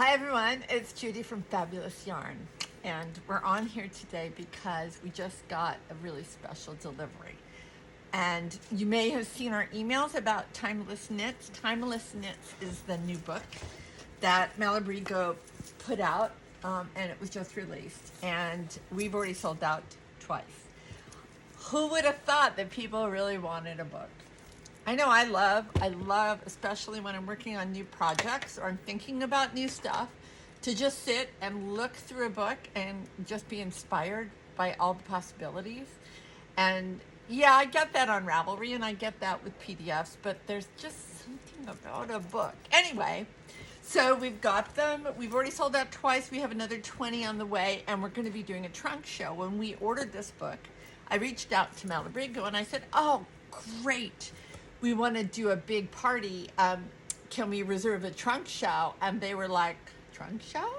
Hi everyone, it's Judy from Fabulous Yarn, and we're on here today because we just got a really special delivery. And you may have seen our emails about Timeless Knits. Timeless Knits is the new book that Malabrigo put out, and it was just released, and we've already sold out twice. Who would have thought that people really wanted a book? I know I love, especially when I'm working on new projects or I'm thinking about new stuff, to just sit and look through a book and just be inspired by all the possibilities. And yeah, I get that on Ravelry and I get that with PDFs, but there's just something about a book. Anyway, so we've got them. We've already sold out twice. We have another 20 on the way, and we're going to be doing a trunk show. When we ordered this book, I reached out to Malabrigo and I said, oh, great. We want to do a big party. Can we reserve a trunk show? And they were like, trunk show?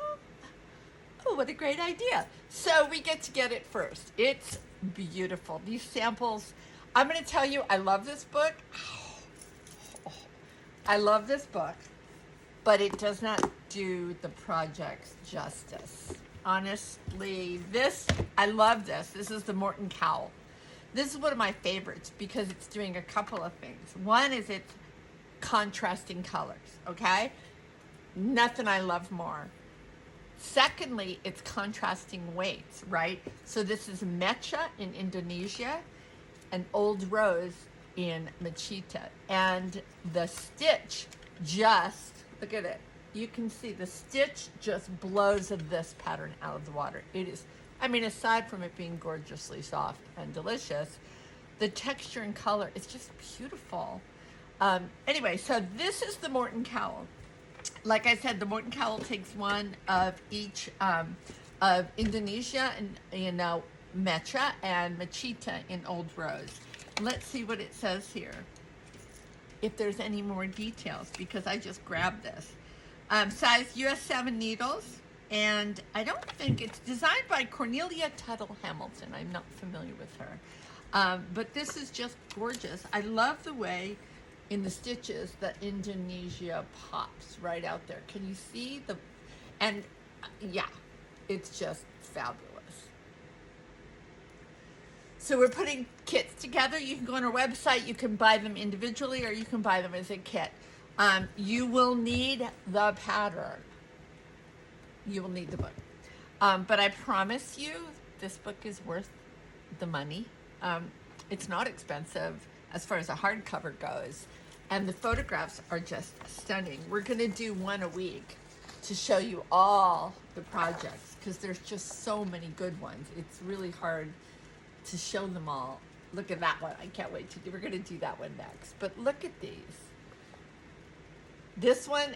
Oh, what a great idea. So we get to get it first. It's beautiful. These samples, I'm going to tell you, I love this book. I love this book, but it does not do the projects justice. Honestly, I love this. This is the MORTON COWL. This is one of my favorites because it's doing a couple of things. One is it's contrasting colors, okay? Nothing I love more. Secondly, it's contrasting weights, right? So this is Mecha in Indonesia and Old Rose in Machita. And the stitch just, look at it. You can see the stitch just blows this pattern out of the water. It is, I mean, aside from it being gorgeously soft and delicious, the texture and color is just beautiful. Anyway, so this is the MORTON COWL. Like I said, the MORTON COWL takes one of each of Indonesia and Mecha and Machita in Old Rose. Let's see what it says here, if there's any more details, because I just grabbed this. Size US 7 needles. And I don't think it's designed by Cornelia Tuttle Hamilton. I'm not familiar with her. But this is just gorgeous. I love the way in the stitches that Indonesia pops right out there. Can you see the, and yeah, it's just fabulous. So we're putting kits together. You can go on our website, you can buy them individually or you can buy them as a kit. You will need the pattern. You will need the book. But I promise you, this book is worth the money. It's not expensive as far as a hardcover goes. And the photographs are just stunning. We're gonna do one a week to show you all the projects because there's just so many good ones. It's really hard to show them all. Look at that one. I can't wait to do, we're gonna do that one next. But look at these. This one,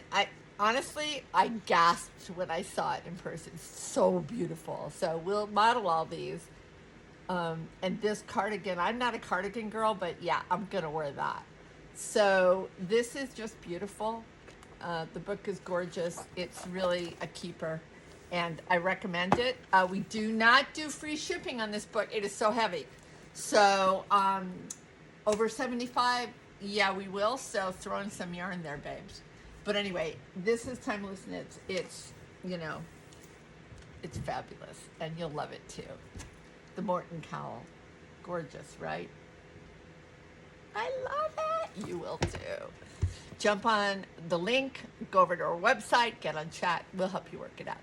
honestly, I gasped when I saw it in person. It's so beautiful. So we'll model all these. And this cardigan, I'm not a cardigan girl, but yeah, I'm gonna wear that. So this is just beautiful. The book is gorgeous. It's really a keeper and I recommend it. We do not do free shipping on this book. It is so heavy. So over 75, yeah, we will. So throw in some yarn there, babes. But anyway, this is Timeless Knits. It's, it's fabulous and you'll love it too. The MORTON COWL. Gorgeous, right? I love it. You will too. Jump on the link, go over to our website, get on chat. We'll help you work it out.